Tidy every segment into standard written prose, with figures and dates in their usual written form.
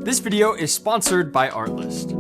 This video is sponsored by Artlist.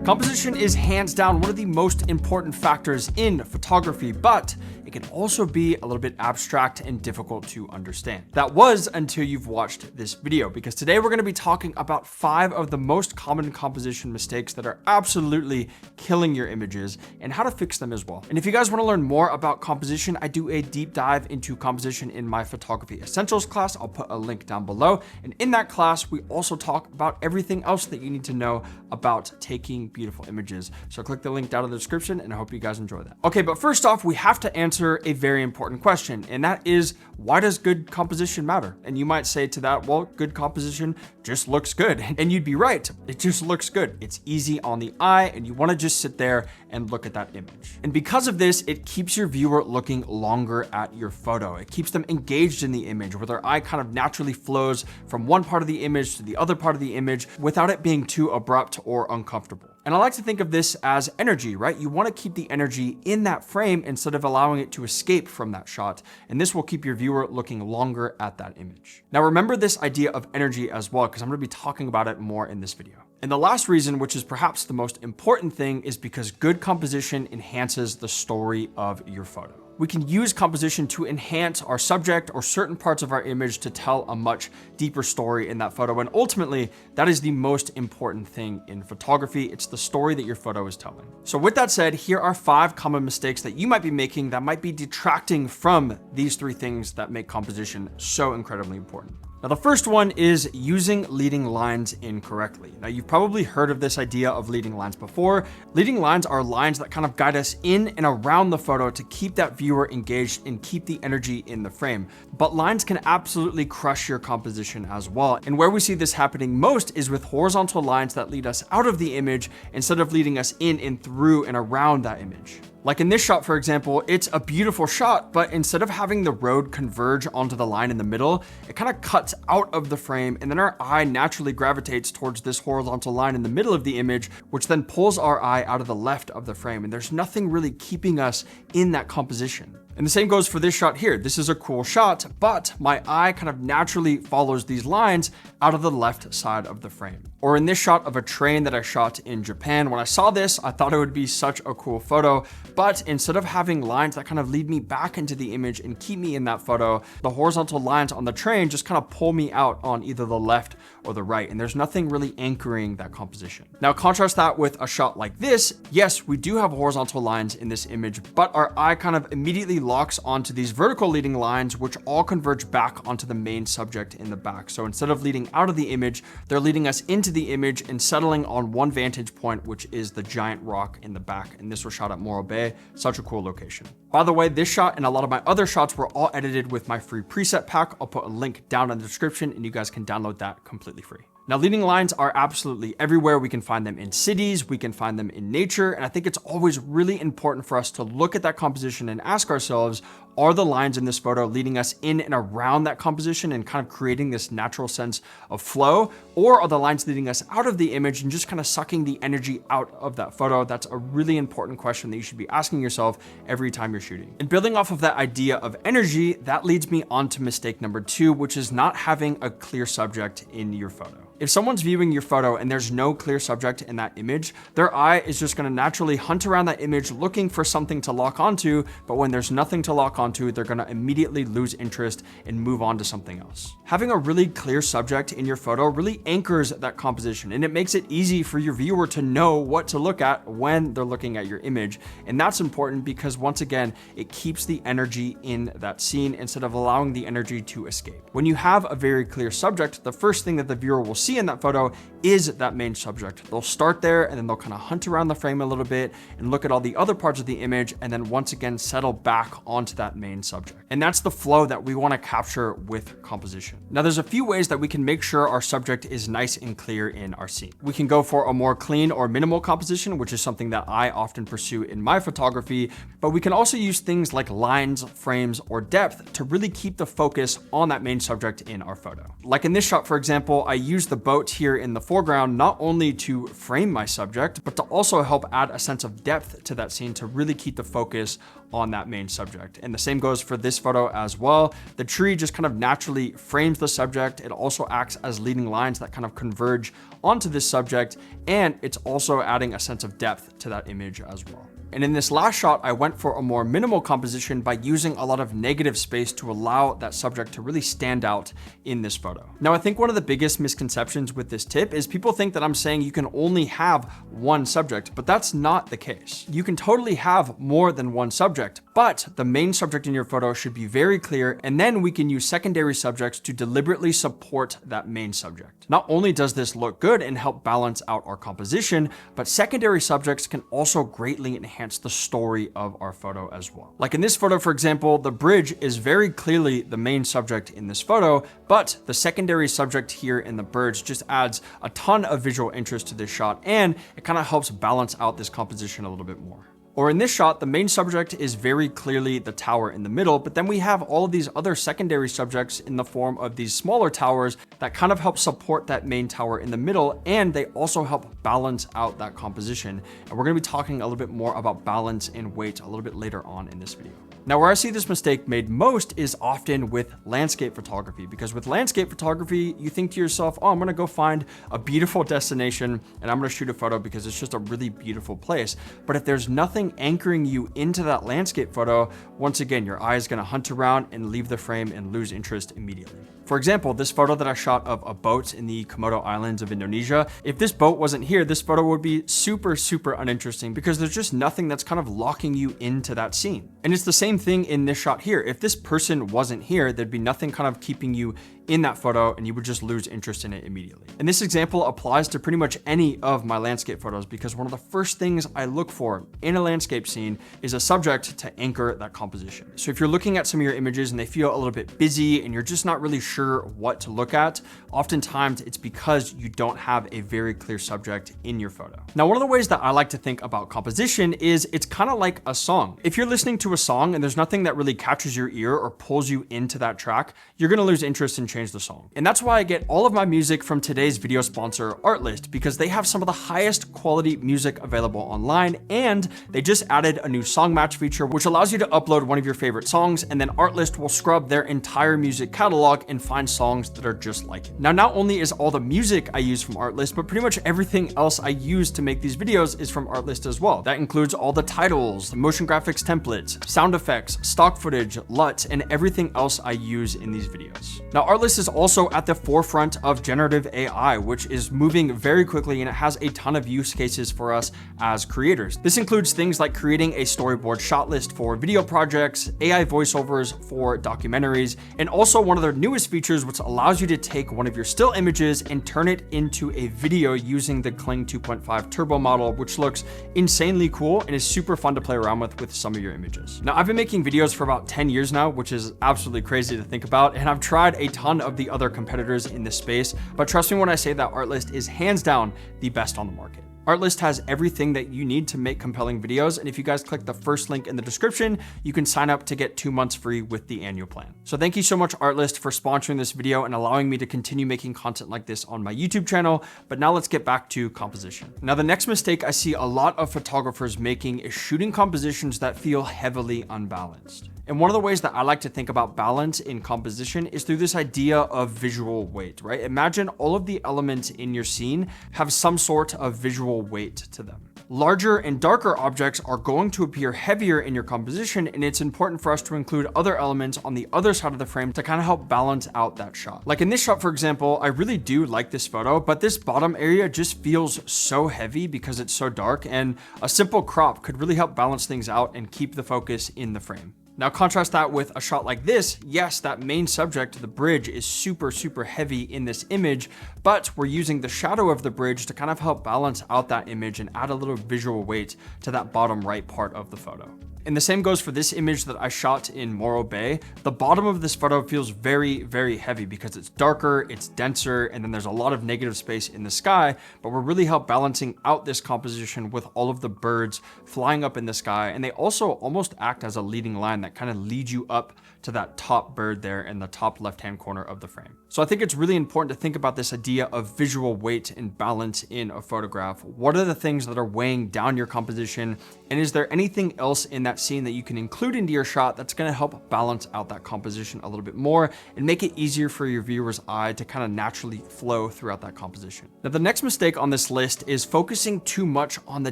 Composition is hands down one of the most important factors in photography, but it can also be a little bit abstract and difficult to understand. That was until you've watched this video, because today we're going to be talking about 5 of the most common composition mistakes that are absolutely killing your images and how to fix them as well. And if you guys want to learn more about composition, I do a deep dive into composition in my photography essentials class. I'll put a link down below. And in that class, we also talk about everything else that you need to know about taking beautiful images. So click the link down in the description, and I hope you guys enjoy that. Okay, but first off, we have to answer a very important question, and that is, why does good composition matter? And you might say to that, well, good composition just looks good. And you'd be right. It just looks good. It's easy on the eye, and you want to just sit there and look at that image. And because of this, it keeps your viewer looking longer at your photo. It keeps them engaged in the image, where their eye kind of naturally flows from one part of the image to the other part of the image without it being too abrupt or uncomfortable. And I like to think of this as energy, right? You want to keep the energy in that frame instead of allowing it to escape from that shot. And this will keep your viewer looking longer at that image. Now, remember this idea of energy as well, because I'm going to be talking about it more in this video. And the last reason, which is perhaps the most important thing, is because good composition enhances the story of your photo. We can use composition to enhance our subject or certain parts of our image to tell a much deeper story in that photo. And ultimately, that is the most important thing in photography. It's the story that your photo is telling. So with that said, here are 5 common mistakes that you might be making that might be detracting from these 3 things that make composition so incredibly important. Now, the first one is using leading lines incorrectly. Now, you've probably heard of this idea of leading lines before. Leading lines are lines that kind of guide us in and around the photo to keep that viewer engaged and keep the energy in the frame. But lines can absolutely crush your composition as well. And where we see this happening most is with horizontal lines that lead us out of the image instead of leading us in and through and around that image. Like in this shot, for example, it's a beautiful shot, but instead of having the road converge onto the line in the middle, it kind of cuts out of the frame, and then our eye naturally gravitates towards this horizontal line in the middle of the image, which then pulls our eye out of the left of the frame, and there's nothing really keeping us in that composition. And the same goes for this shot here. This is a cool shot, but my eye kind of naturally follows these lines out of the left side of the frame. Or in this shot of a train that I shot in Japan, when I saw this, I thought it would be such a cool photo, but instead of having lines that kind of lead me back into the image and keep me in that photo, the horizontal lines on the train just kind of pull me out on either the left or the right, and there's nothing really anchoring that composition. Now, contrast that with a shot like this. Yes, we do have horizontal lines in this image, but our eye kind of immediately locks onto these vertical leading lines, which all converge back onto the main subject in the back. So instead of leading out of the image, they're leading us into the image and settling on one vantage point, which is the giant rock in the back. And this was shot at Morro Bay, such a cool location. By the way, this shot and a lot of my other shots were all edited with my free preset pack. I'll put a link down in the description, and you guys can download that completely free. Now, leading lines are absolutely everywhere. We can find them in cities, we can find them in nature, and I think it's always really important for us to look at that composition and ask ourselves, are the lines in this photo leading us in and around that composition and kind of creating this natural sense of flow? Or are the lines leading us out of the image and just kind of sucking the energy out of that photo? That's a really important question that you should be asking yourself every time you're shooting. And building off of that idea of energy, that leads me on to mistake number 2, which is not having a clear subject in your photo. If someone's viewing your photo and there's no clear subject in that image, their eye is just going to naturally hunt around that image looking for something to lock onto, but when there's nothing to lock onto, they're going to immediately lose interest and move on to something else. Having a really clear subject in your photo really anchors that composition, and it makes it easy for your viewer to know what to look at when they're looking at your image. And that's important because, once again, it keeps the energy in that scene instead of allowing the energy to escape. When you have a very clear subject, the first thing that the viewer will see in that photo is that main subject. They'll start there, and then they'll kind of hunt around the frame a little bit and look at all the other parts of the image, and then once again settle back onto that main subject. And that's the flow that we want to capture with composition. Now, there's a few ways that we can make sure our subject is nice and clear in our scene. We can go for a more clean or minimal composition, which is something that I often pursue in my photography, but we can also use things like lines, frames, or depth to really keep the focus on that main subject in our photo. Like in this shot, for example, I used the the boat here in the foreground, not only to frame my subject, but to also help add a sense of depth to that scene to really keep the focus on that main subject. And the same goes for this photo as well. The tree just kind of naturally frames the subject. It also acts as leading lines that kind of converge onto this subject, and it's also adding a sense of depth to that image as well. And in this last shot, I went for a more minimal composition by using a lot of negative space to allow that subject to really stand out in this photo. Now, I think one of the biggest misconceptions with this tip is people think that I'm saying you can only have one subject, but that's not the case. You can totally have more than one subject, but the main subject in your photo should be very clear, and then we can use secondary subjects to deliberately support that main subject. Not only does this look good and help balance out our composition, but secondary subjects can also greatly enhance the story of our photo as well. Like in this photo, for example, the bridge is very clearly the main subject in this photo, but the secondary subject here in the birds just adds a ton of visual interest to this shot, and it kind of helps balance out this composition a little bit more. Or in this shot, the main subject is very clearly the tower in the middle, but then we have all of these other secondary subjects in the form of these smaller towers that kind of help support that main tower in the middle, and they also help balance out that composition. And we're gonna be talking a little bit more about balance and weight a little bit later on in this video. Now, where I see this mistake made most is often with landscape photography, because with landscape photography, you think to yourself, oh, I'm gonna go find a beautiful destination and I'm gonna shoot a photo because it's just a really beautiful place. But if there's nothing anchoring you into that landscape photo, once again, your eye is gonna hunt around and leave the frame and lose interest immediately. For example, this photo that I shot of a boat in the Komodo Islands of Indonesia, if this boat wasn't here, this photo would be super uninteresting because there's just nothing that's kind of locking you into that scene. And it's the same thing in this shot here. If this person wasn't here, there'd be nothing kind of keeping you in that photo and you would just lose interest in it immediately. And this example applies to pretty much any of my landscape photos because one of the first things I look for in a landscape scene is a subject to anchor that composition. So if you're looking at some of your images and they feel a little bit busy and you're just not really sure what to look at, oftentimes it's because you don't have a very clear subject in your photo. Now, one of the ways that I like to think about composition is it's kind of like a song. If you're listening to a song and there's nothing that really catches your ear or pulls you into that track, you're gonna lose interest in change the song. And that's why I get all of my music from today's video sponsor, Artlist, because they have some of the highest quality music available online, and they just added a new song match feature, which allows you to upload one of your favorite songs, and then Artlist will scrub their entire music catalog and find songs that are just like it. Now, not only is all the music I use from Artlist, but pretty much everything else I use to make these videos is from Artlist as well. That includes all the titles, motion graphics templates, sound effects, stock footage, LUT, and everything else I use in these videos. Now, Artlist is also at the forefront of generative AI, which is moving very quickly, and it has a ton of use cases for us as creators. This includes things like creating a storyboard shot list for video projects, AI voiceovers for documentaries, and also one of their newest features, which allows you to take one of your still images and turn it into a video using the Kling 2.5 Turbo model, which looks insanely cool and is super fun to play around with some of your images. Now, I've been making videos for about 10 years now, which is absolutely crazy to think about, and I've tried a ton of the other competitors in this space, but trust me when I say that Artlist is hands down the best on the market. Artlist has everything that you need to make compelling videos, and if you guys click the first link in the description, you can sign up to get 2 months free with the annual plan. So thank you so much, Artlist, for sponsoring this video and allowing me to continue making content like this on my YouTube channel. But now let's get back to composition. Now, the next mistake I see a lot of photographers making is shooting compositions that feel heavily unbalanced. And one of the ways that I like to think about balance in composition is through this idea of visual weight, right? Imagine all of the elements in your scene have some sort of visual weight to them. Larger and darker objects are going to appear heavier in your composition, and it's important for us to include other elements on the other side of the frame to kind of help balance out that shot. Like in this shot, for example, I really do like this photo, but this bottom area just feels so heavy because it's so dark, and a simple crop could really help balance things out and keep the focus in the frame. Now contrast that with a shot like this. Yes, that main subject, the bridge, is super heavy in this image, but we're using the shadow of the bridge to kind of help balance out that image and add a little visual weight to that bottom right part of the photo. And the same goes for this image that I shot in Morro Bay. The bottom of this photo feels very heavy because it's darker, it's denser, and then there's a lot of negative space in the sky, but we're really help balancing out this composition with all of the birds flying up in the sky. And they also almost act as a leading line that kind of leads you up to that top bird there in the top left-hand corner of the frame. So I think it's really important to think about this idea of visual weight and balance in a photograph. What are the things that are weighing down your composition? And is there anything else in that scene that you can include into your shot that's going to help balance out that composition a little bit more and make it easier for your viewer's eye to kind of naturally flow throughout that composition? Now, the next mistake on this list is focusing too much on the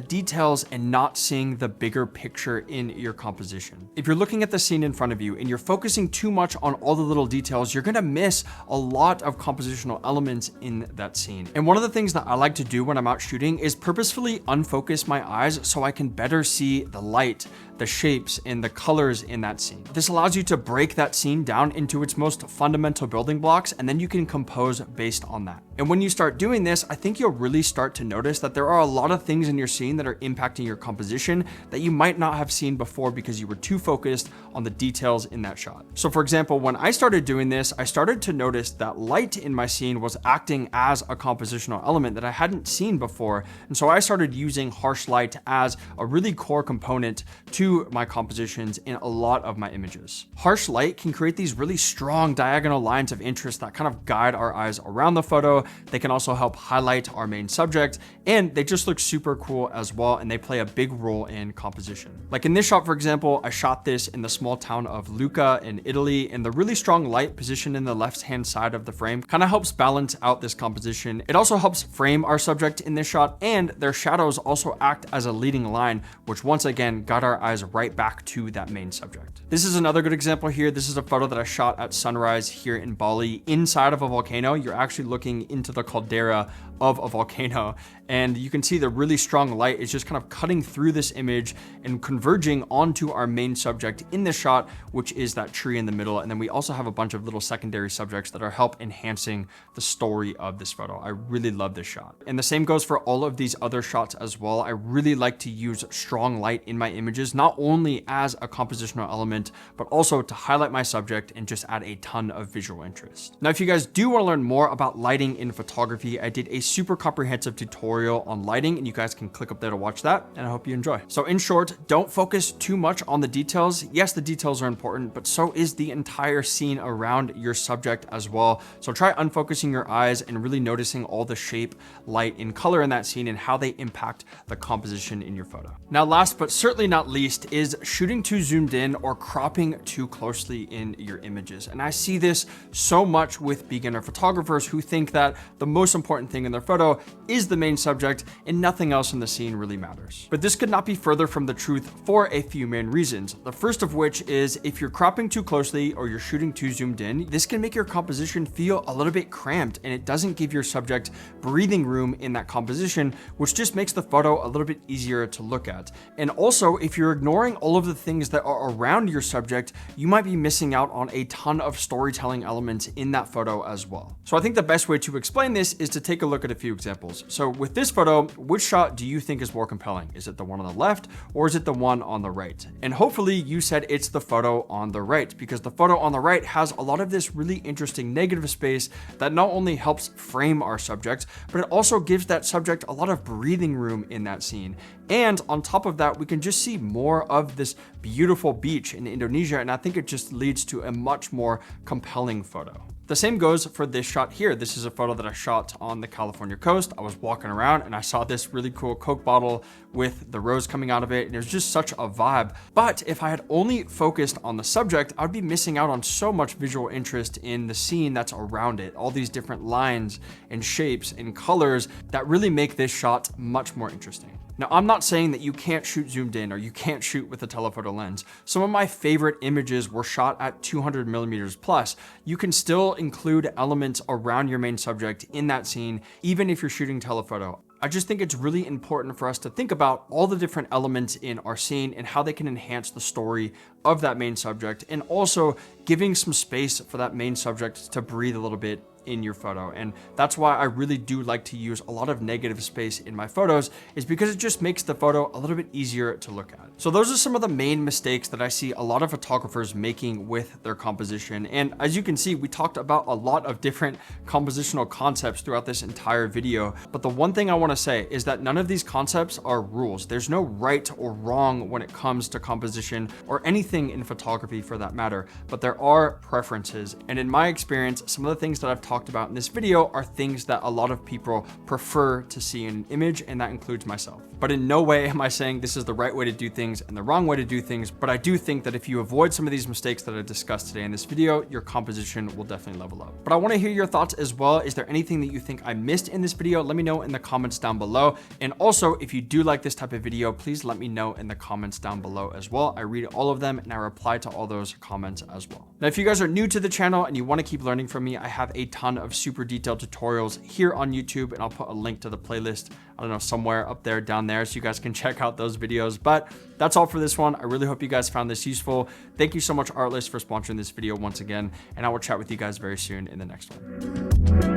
details and not seeing the bigger picture in your composition. If you're looking at the scene in front of you and you're focusing too much on all the little details, you're going to miss a lot of compositional elements in that scene. And one of the things that I like to do when I'm out shooting is purposefully unfocus my eyes so I can better see the light, the shapes, and the colors in that scene. This allows you to break that scene down into its most fundamental building blocks, and then you can compose based on that. And when you start doing this, I think you'll really start to notice that there are a lot of things in your scene that are impacting your composition that you might not have seen before because you were too focused on the details in that shot. So for example, when I started doing this, I started to notice that light in my scene was acting as a compositional element that I hadn't seen before. And so I started using harsh light as a really core component to my compositions in a lot of my images. Harsh light can create these really strong diagonal lines of interest that kind of guide our eyes around the photo. They can also help highlight our main subject, and they just look super cool as well, and they play a big role in composition. Like in this shot, for example, I shot this in the small town of Lucca in Italy, and the really strong light positioned in the left-hand side of the frame kind of helps balance out this composition. It also helps frame our subject in this shot, and their shadows also act as a leading line, which once again guide our eyes right back to that main subject. This is another good example here. This is a photo that I shot at sunrise here in Bali inside of a volcano. You're actually looking into the caldera of a volcano, and you can see the really strong light is just kind of cutting through this image and converging onto our main subject in this shot, which is that tree in the middle. And then we also have a bunch of little secondary subjects that are help enhancing the story of this photo. I really love this shot. And the same goes for all of these other shots as well. I really like to use strong light in my images, not only as a compositional element, but also to highlight my subject and just add a ton of visual interest. Now, if you guys do want to learn more about lighting in photography, I did a super comprehensive tutorial on lighting, and you guys can click up there to watch that, and I hope you enjoy. So in short, don't focus too much on the details. Yes, the details are important, but so is the entire scene around your subject as well. So try unfocusing your eyes and really noticing all the shape, light, and color in that scene and how they impact the composition in your photo. Now, last but certainly not least is shooting too zoomed in or cropping too closely in your images. And I see this so much with beginner photographers who think that the most important thing in their photo is the main subject and nothing else in the scene really matters. But this could not be further from the truth for a few main reasons. The first of which is if you're cropping too closely or you're shooting too zoomed in, this can make your composition feel a little bit cramped, and it doesn't give your subject breathing room in that composition, which just makes the photo a little bit easier to look at. And also, if you're ignoring all of the things that are around your subject, you might be missing out on a ton of storytelling elements in that photo as well. So I think the best way to explain this is to take a look at a few examples. So with this photo, which shot do you think is more compelling? Is it the one on the left or is it the one on the right? And hopefully you said it's the photo on the right, because the photo on the right has a lot of this really interesting negative space that not only helps frame our subject, but it also gives that subject a lot of breathing room in that scene. And on top of that, we can just see more of this beautiful beach in Indonesia, and I think it just leads to a much more compelling photo. The same goes for this shot here. This is a photo that I shot on the California coast. I was walking around and I saw this really cool Coke bottle with the rose coming out of it, and it was just such a vibe. But if I had only focused on the subject, I'd be missing out on so much visual interest in the scene that's around it. All these different lines and shapes and colors that really make this shot much more interesting. Now, I'm not saying that you can't shoot zoomed in or you can't shoot with a telephoto lens. Some of my favorite images were shot at 200 millimeters plus. You can still include elements around your main subject in that scene, even if you're shooting telephoto. I just think it's really important for us to think about all the different elements in our scene and how they can enhance the story of that main subject, and also giving some space for that main subject to breathe a little bit in your photo. And that's why I really do like to use a lot of negative space in my photos, is because it just makes the photo a little bit easier to look at. So those are some of the main mistakes that I see a lot of photographers making with their composition. And as you can see, we talked about a lot of different compositional concepts throughout this entire video. But the one thing I want to say is that none of these concepts are rules. There's no right or wrong when it comes to composition or anything in photography for that matter, but there are preferences. And in my experience, some of the things that I've talked about in this video are things that a lot of people prefer to see in an image, and that includes myself. But in no way am I saying this is the right way to do things and the wrong way to do things, but I do think that if you avoid some of these mistakes that I discussed today in this video, your composition will definitely level up. But I want to hear your thoughts as well. Is there anything that you think I missed in this video? Let me know in the comments down below. And also, if you do like this type of video, please let me know in the comments down below as well. I read all of them and I reply to all those comments as well. Now, if you guys are new to the channel and you want to keep learning from me, I have a ton of super detailed tutorials here on YouTube, and I'll put a link to the playlist, I don't know, somewhere up there, down there, so you guys can check out those videos. But that's all for this one. I really hope you guys found this useful. Thank you so much, Artlist, for sponsoring this video once again, and I will chat with you guys very soon in the next one.